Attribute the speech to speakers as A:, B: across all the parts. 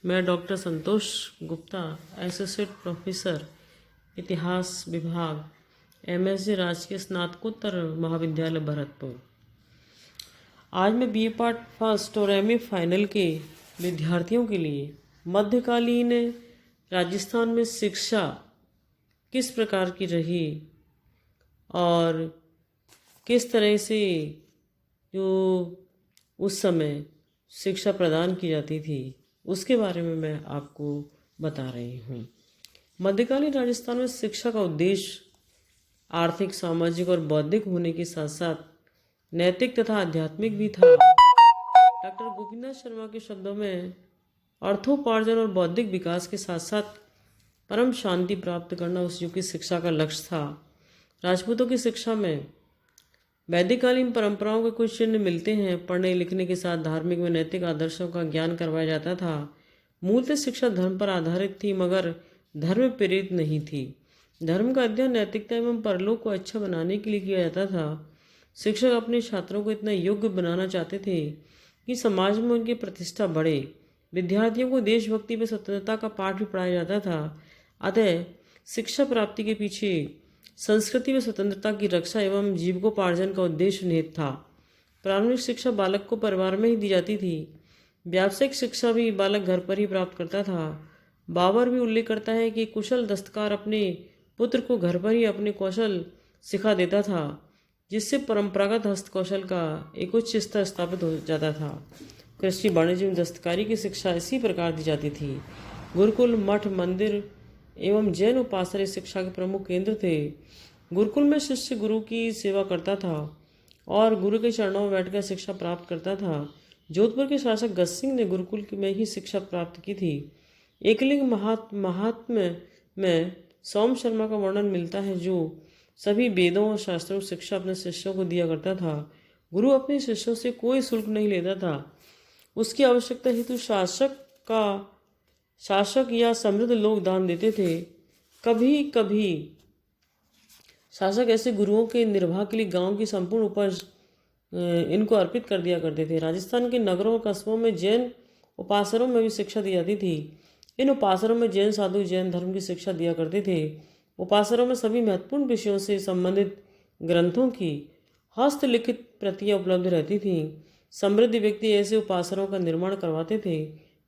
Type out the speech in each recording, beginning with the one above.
A: मैं डॉक्टर संतोष Gupta, associate professor, इतिहास विभाग, एमएससी राजकीय स्नातकोत्तर महाविद्यालय भरतपुर। आज मैं बीए पार्ट फर्स्ट और एमए फाइनल के विद्यार्थियों के लिए मध्यकालीन राजस्थान में शिक्षा किस प्रकार की रही और किस तरह से जो उस समय शिक्षा प्रदान की जाती थी उसके बारे में मैं आपको बता रही हूँ। मध्यकालीन राजस्थान में शिक्षा का उद्देश्य आर्थिक, सामाजिक और बौद्धिक होने के साथ साथ नैतिक तथा आध्यात्मिक भी था। डॉक्टर गोपीनाथ शर्मा के शब्दों में अर्थोपार्जन और बौद्धिक विकास के साथ साथ परम शांति प्राप्त करना उस युग की शिक्षा का लक्ष्य था। राजपूतों की शिक्षा में वैदिककालीन परंपराओं के कुछ चिन्ह मिलते हैं। पढ़ने लिखने के साथ धार्मिक व नैतिक आदर्शों का ज्ञान करवाया जाता था। मूलतः शिक्षा धर्म पर आधारित थी मगर धर्म प्रेरित नहीं थी। धर्म का अध्ययन नैतिकता एवं परलोक को अच्छा बनाने के लिए किया जाता था। शिक्षक अपने छात्रों को इतना योग्य बनाना चाहते थे कि समाज में उनकी प्रतिष्ठा बढ़े। विद्यार्थियों को देशभक्ति व स्वतंत्रता का पाठ भी पढ़ाया जाता था। अतः शिक्षा प्राप्ति के पीछे संस्कृति व स्वतंत्रता की रक्षा एवं जीविकोपार्जन का उद्देश्य निहित था। प्रारंभिक शिक्षा बालक को परिवार में ही दी जाती थी। व्यावसायिक शिक्षा भी बालक घर पर ही प्राप्त करता था। बाबर भी उल्लेख करता है कि कुशल दस्तकार अपने पुत्र को घर पर ही अपने कौशल सिखा देता था, जिससे परंपरागत हस्तकौशल का एक उच्च स्तर स्थापित हो जाता था। कृषि, वाणिज्य एवं दस्तकारी की शिक्षा इसी प्रकार दी जाती थी। गुरुकुल, मठ, मंदिर एवं जैन उपासना शिक्षा के प्रमुख केंद्र थे। गुरुकुल में शिष्य गुरु की सेवा करता था और गुरु के चरणों में बैठकर शिक्षा प्राप्त करता था। जोधपुर के शासक गज सिंह ने गुरुकुल में ही शिक्षा प्राप्त की थी। एकलिंग महात्म्य में सोम शर्मा का वर्णन मिलता है, जो सभी वेदों और शास्त्रों की शिक्षा अपने शिष्यों को दिया करता था। गुरु अपने शिष्यों से कोई शुल्क नहीं लेता था। उसकी आवश्यकता हेतु शासक या समृद्ध लोग दान देते थे। कभी कभी शासक ऐसे गुरुओं के निर्वाह के लिए गांव की संपूर्ण उपज इनको अर्पित कर दिया करते थे। राजस्थान के नगरों और कस्बों में जैन उपासनाओं में भी शिक्षा दी जाती थी। इन उपासनाओं में जैन साधु जैन धर्म की शिक्षा दिया करते थे। उपासनाओं में सभी महत्वपूर्ण विषयों से संबंधित ग्रंथों की हस्तलिखित प्रतियां उपलब्ध रहती थीं। समृद्ध व्यक्ति ऐसे उपासनाओं का निर्माण करवाते थे।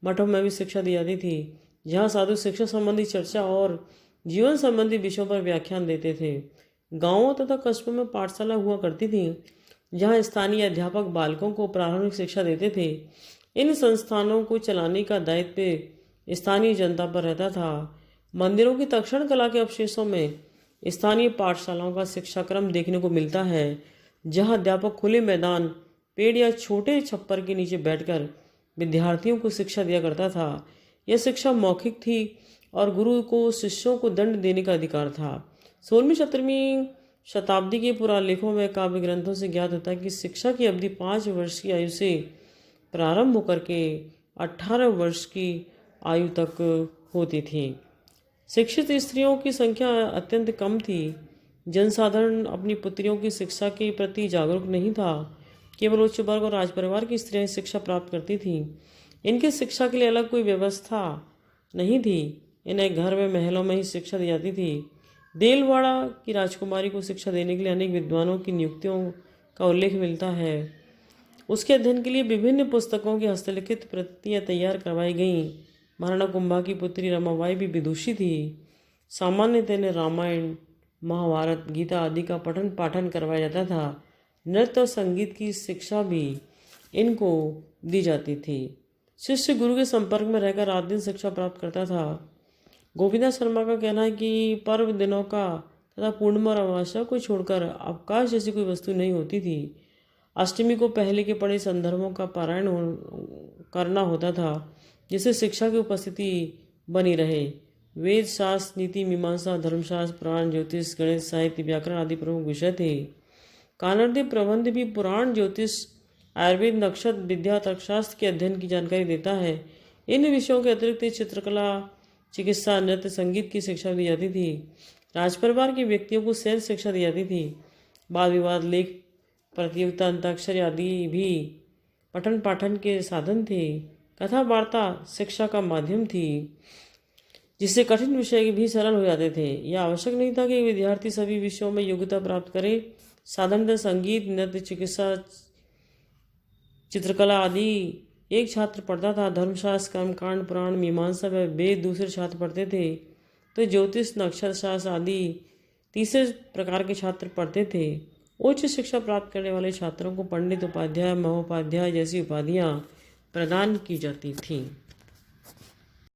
A: मठों में भी शिक्षा दी जाती थी, जहाँ साधु शिक्षा संबंधी चर्चा और जीवन संबंधी विषयों पर व्याख्यान देते थे। गांवों तथा कस्बों में पाठशाला हुआ करती थी, जहाँ स्थानीय अध्यापक बालकों को प्रारंभिक शिक्षा देते थे। इन संस्थानों को चलाने का दायित्व स्थानीय जनता पर रहता था। मंदिरों की तक्षण कला के अवशेषों में स्थानीय पाठशालाओं का शिक्षाक्रम देखने को मिलता है, जहाँ अध्यापक खुले मैदान, पेड़ या छोटे छप्पर के नीचे बैठकर विद्यार्थियों को शिक्षा दिया करता था। यह शिक्षा मौखिक थी और गुरु को शिष्यों को दंड देने का अधिकार था। 16वीं-17वीं शताब्दी के पुरालेखों में काव्य ग्रंथों से ज्ञात होता है कि शिक्षा की अवधि 5 वर्ष की आयु से प्रारंभ होकर के 18 वर्ष की आयु तक होती थी। शिक्षित स्त्रियों की संख्या अत्यंत कम थी। जनसाधारण अपनी पुत्रियों की शिक्षा के प्रति जागरूक नहीं था। केवल उच्च वर्ग और राजपरिवार की स्त्रियां शिक्षा प्राप्त करती थीं। इनकी शिक्षा के लिए अलग कोई व्यवस्था नहीं थी। इन्हें घर में महलों में ही शिक्षा दी जाती थी। देलवाड़ा की राजकुमारी को शिक्षा देने के लिए अनेक विद्वानों की नियुक्तियों का उल्लेख मिलता है। उसके अध्ययन के लिए विभिन्न पुस्तकों की हस्तलिखित प्रतियां तैयार करवाई गईं। महाराणा कुंभा की पुत्री रमाबाई भी विदुषी थी। सामान्यतः इन्हें रामायण, महाभारत, गीता आदि का पठन पाठन करवाया जाता था। नृत्य और संगीत की शिक्षा भी इनको दी जाती थी। शिष्य गुरु के संपर्क में रहकर रात दिन शिक्षा प्राप्त करता था। गोपीनाथ शर्मा का कहना है कि पर्व दिनों का तथा पूर्णिमा और अमावस्या को छोड़कर अवकाश जैसी कोई वस्तु नहीं होती थी। अष्टमी को पहले के पढ़े संदर्भों का पारायण करना होता था, जिससे शिक्षा की उपस्थिति बनी रहे। वेद, शास्त्र, नीति, मीमांसा, धर्मशास्त्र, पुराण, ज्योतिष, गणित, साहित्य, व्याकरण आदि प्रमुख विषय थे। कानरदेव प्रबंध भी पुराण, ज्योतिष, आयुर्वेद, नक्षत्र विद्या, तर्कशास्त्र के अध्ययन की जानकारी देता है। इन विषयों के अतिरिक्त चित्रकला, चिकित्सा, नृत्य, संगीत की शिक्षा दी जाती थी। राजपरिवार के व्यक्तियों को शैल शिक्षा दी जाती थी। वाद विवाद, लेख प्रतियोगिता, अंताक्षरी आदि भी पठन पाठन के साधन थे। कथा वार्ता शिक्षा का माध्यम थी, जिससे कठिन विषय भी सरल हो जाते थे। यह आवश्यक नहीं था कि विद्यार्थी सभी विषयों में योग्यता प्राप्त करे। साधारणतः संगीत, नृत्य, चिकित्सा, चित्रकला आदि एक छात्र पढ़ता था। धर्मशास्त्र, कर्मकांड, पुराण, मीमांसा व वेद दूसरे छात्र पढ़ते थे। तो ज्योतिष, नक्षत्र शास्त्र आदि तीसरे प्रकार के छात्र पढ़ते थे। उच्च शिक्षा प्राप्त करने वाले छात्रों को पंडित, उपाध्याय, महोपाध्याय जैसी उपाधियां प्रदान की जाती थीं।